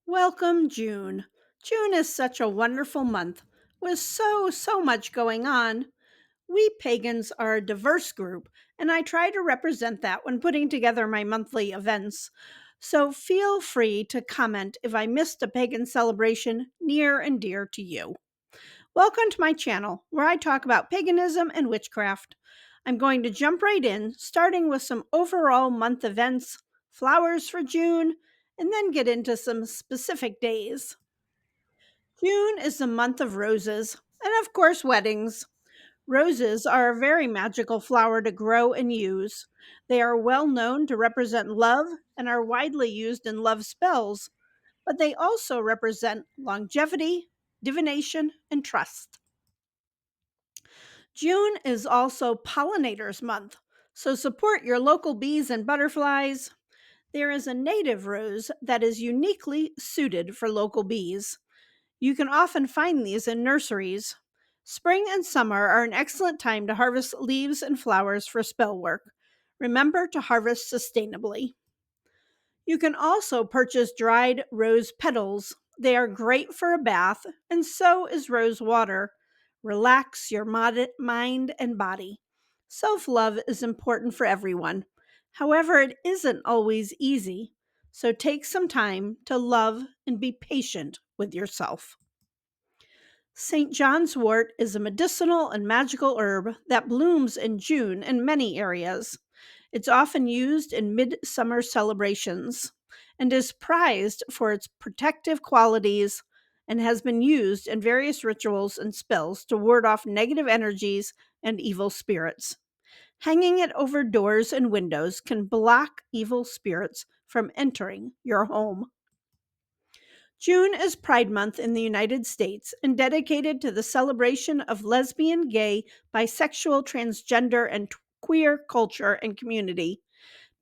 Welcome, June. June is such a wonderful month with so much going on. We pagans are a diverse group, and I try to represent that when putting together my monthly events. So feel free to comment if I missed a pagan celebration near and dear to you. Welcome to my channel, where I talk about paganism and witchcraft. I'm going to jump right in, starting with some overall month events, flowers for June, and then get into some specific days. June is the month of roses, and of course, weddings. Roses are a very magical flower to grow and use. They are well known to represent love and are widely used in love spells, but they also represent longevity, divination, and trust. June is also pollinators month, so support your local bees and butterflies. There is a native rose that is uniquely suited for local bees. You can often find these in nurseries. Spring and summer are an excellent time to harvest leaves and flowers for spell work. Remember to harvest sustainably. You can also purchase dried rose petals. They are great for a bath, and so is rose water. Relax your mind and body. Self love is important for everyone. However, it isn't always easy. So take some time to love and be patient with yourself. St. John's wort is a medicinal and magical herb that blooms in June in many areas. It's often used in midsummer celebrations and is prized for its protective qualities and has been used in various rituals and spells to ward off negative energies and evil spirits. Hanging it over doors and windows can block evil spirits from entering your home. June is Pride Month in the United States and dedicated to the celebration of lesbian, gay, bisexual, transgender, and queer culture and community.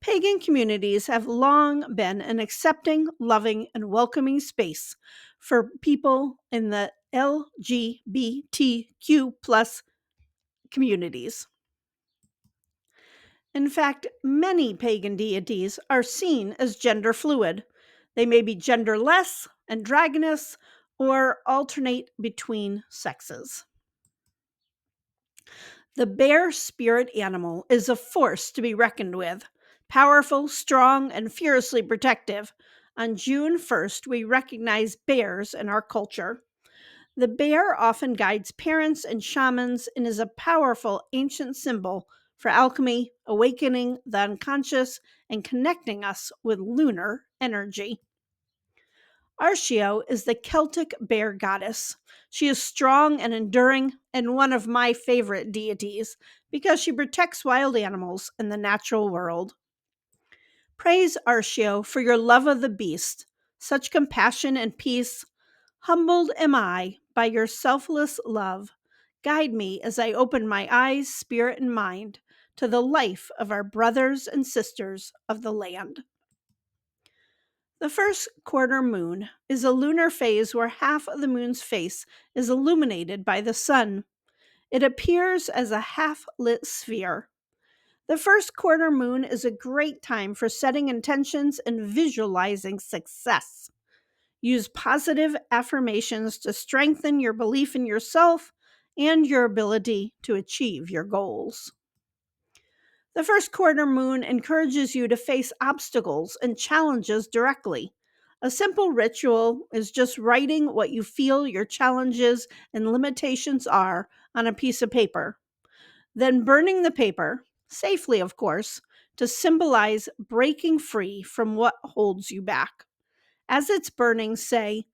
Pagan communities have long been an accepting, loving, and welcoming space for people in the LGBTQ plus communities. In fact, many pagan deities are seen as gender fluid. They may be genderless, androgynous, or alternate between sexes. The bear spirit animal is a force to be reckoned with. Powerful, strong, and fiercely protective. On June 1st, we recognize bears in our culture. The bear often guides parents and shamans and is a powerful ancient symbol for alchemy, awakening the unconscious, and connecting us with lunar energy. Arshio is the Celtic bear goddess. She is strong and enduring and one of my favorite deities because she protects wild animals in the natural world. Praise Arshio for your love of the beast, such compassion and peace. Humbled am I by your selfless love. Guide me as I open my eyes, spirit, and mind to the life of our brothers and sisters of the land. The first quarter moon is a lunar phase where half of the moon's face is illuminated by the sun. It appears as a half lit sphere. The first quarter moon is a great time for setting intentions and visualizing success. Use positive affirmations to strengthen your belief in yourself and your ability to achieve your goals. The first quarter moon encourages you to face obstacles and challenges directly. A simple ritual is just writing what you feel your challenges and limitations are on a piece of paper, then burning the paper, safely of course, to symbolize breaking free from what holds you back. As it's burning, say,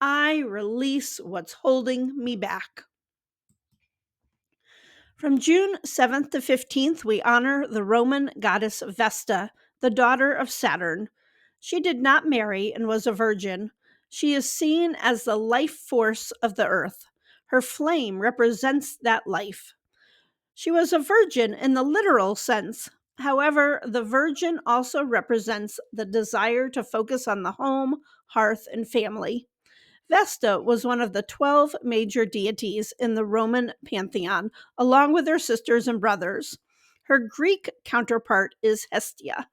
I release what's holding me back. From June 7th to 15th, we honor the Roman goddess Vesta, the daughter of Saturn. She did not marry and was a virgin. She is seen as the life force of the earth. Her flame represents that life. She was a virgin in the literal sense. However, the virgin also represents the desire to focus on the home, hearth, and family. Vesta was one of the 12 major deities in the Roman pantheon, along with her sisters and brothers. Her Greek counterpart is Hestia.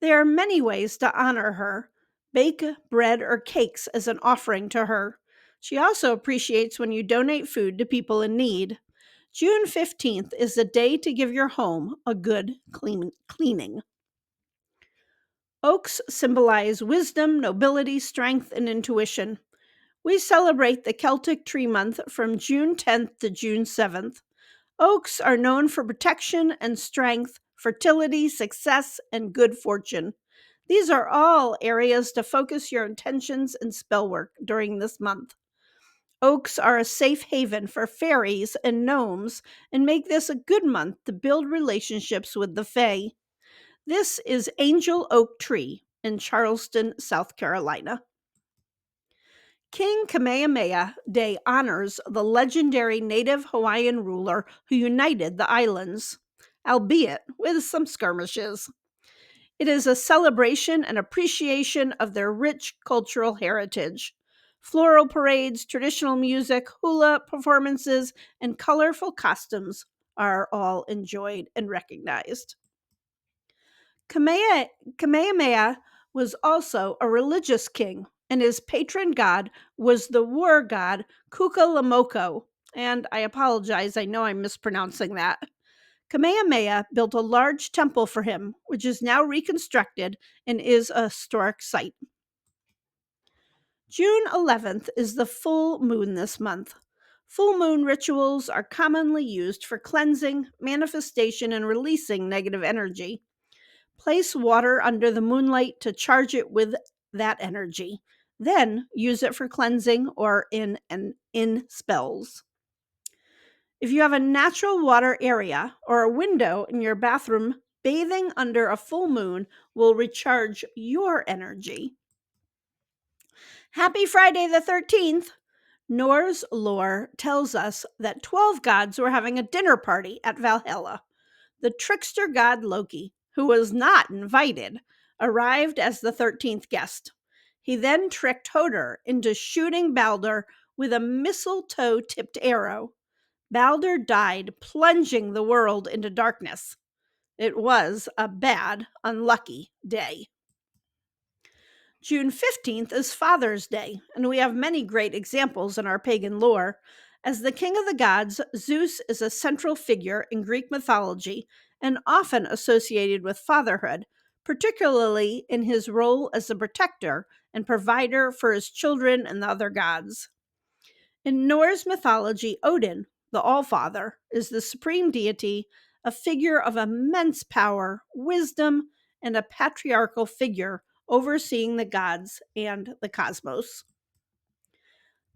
There are many ways to honor her. Bake bread or cakes as an offering to her. She also appreciates when you donate food to people in need. June 15th is the day to give your home a good cleaning. Oaks symbolize wisdom, nobility, strength, and intuition. We celebrate the Celtic Tree Month from June 10th to June 7th. Oaks are known for protection and strength, fertility, success, and good fortune. These are all areas to focus your intentions and spell work during this month. Oaks are a safe haven for fairies and gnomes and make this a good month to build relationships with the Fae. This is Angel Oak Tree in Charleston, South Carolina. King Kamehameha Day honors the legendary native Hawaiian ruler who united the islands, albeit with some skirmishes. It is a celebration and appreciation of their rich cultural heritage. Floral parades, traditional music, hula performances, and colorful costumes are all enjoyed and recognized. Kamehameha was also a religious king, and his patron god was the war god Kukalamoko. And I apologize, I know I'm mispronouncing that. Kamehameha built a large temple for him, which is now reconstructed and is a historic site. June 11th is the full moon this month. Full moon rituals are commonly used for cleansing, manifestation, and releasing negative energy. Place water under the moonlight to charge it with that energy. Then use it for cleansing or in spells. If you have a natural water area or a window in your bathroom, bathing under a full moon will recharge your energy. Happy Friday the 13th! Norse lore tells us that 12 gods were having a dinner party at Valhalla. The trickster god Loki, who was not invited, arrived as the 13th guest. He then tricked Hodor into shooting Balder with a mistletoe-tipped arrow. Balder died, plunging the world into darkness. It was a bad, unlucky day. June 15th is Father's Day, and we have many great examples in our pagan lore. As the king of the gods, Zeus is a central figure in Greek mythology and often associated with fatherhood, particularly in his role as the protector and provider for his children and the other gods. In Norse mythology, Odin, the All-Father, is the supreme deity, a figure of immense power, wisdom, and a patriarchal figure overseeing the gods and the cosmos.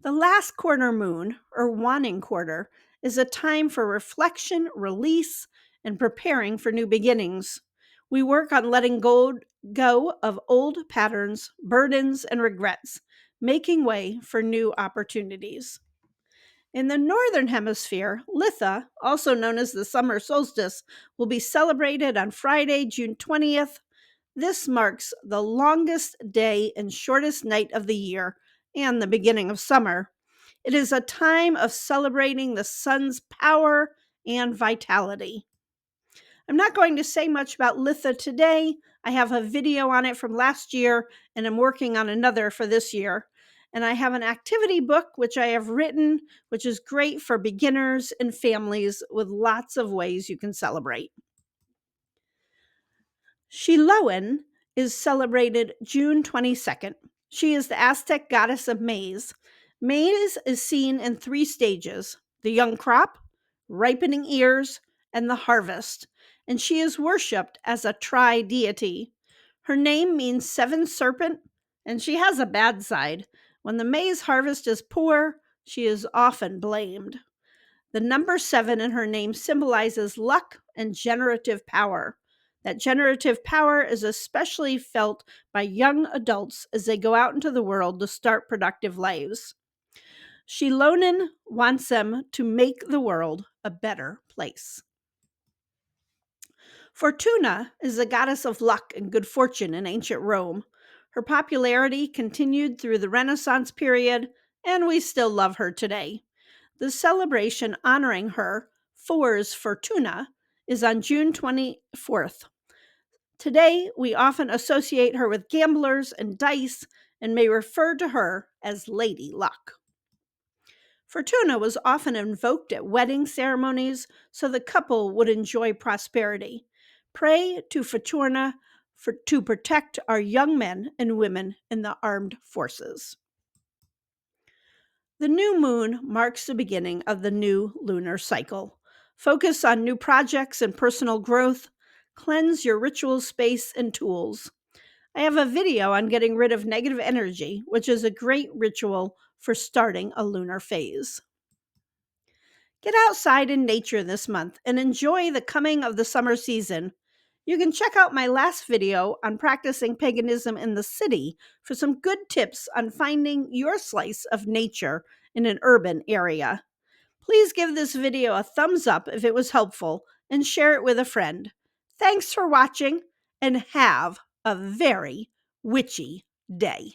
The last quarter moon, or waning quarter, is a time for reflection, release, and preparing for new beginnings. We work on letting go of old patterns, burdens, and regrets, making way for new opportunities. In the Northern Hemisphere, Litha, also known as the summer solstice, will be celebrated on Friday, June 20th. This marks the longest day and shortest night of the year and the beginning of summer. It is a time of celebrating the sun's power and vitality. I'm not going to say much about Litha today. I have a video on it from last year, and I'm working on another for this year. And I have an activity book, which I have written, which is great for beginners and families with lots of ways you can celebrate. Xiloan is celebrated June 22nd. She is the Aztec goddess of maize. Maize is seen in 3 stages: the young crop, ripening ears, and the harvest, and she is worshipped as a tri-deity. Her name means 7 serpent, and she has a bad side. When the maize harvest is poor, she is often blamed. The number 7 in her name symbolizes luck and generative power. That generative power is especially felt by young adults as they go out into the world to start productive lives. Xilonen wants them to make the world a better place. Fortuna is the goddess of luck and good fortune in ancient Rome. Her popularity continued through the Renaissance period, and we still love her today. The celebration honoring her, Fors Fortuna, is on June 24th. Today, we often associate her with gamblers and dice and may refer to her as Lady Luck. Fortuna was often invoked at wedding ceremonies so the couple would enjoy prosperity. Pray to Fortuna to protect our young men and women in the armed forces. The new moon marks the beginning of the new lunar cycle. Focus on new projects and personal growth. Cleanse your ritual space and tools. I have a video on getting rid of negative energy, which is a great ritual for starting a lunar phase. Get outside in nature this month and enjoy the coming of the summer season. You can check out my last video on practicing paganism in the city for some good tips on finding your slice of nature in an urban area. Please give this video a thumbs up if it was helpful and share it with a friend. Thanks for watching and have a very witchy day.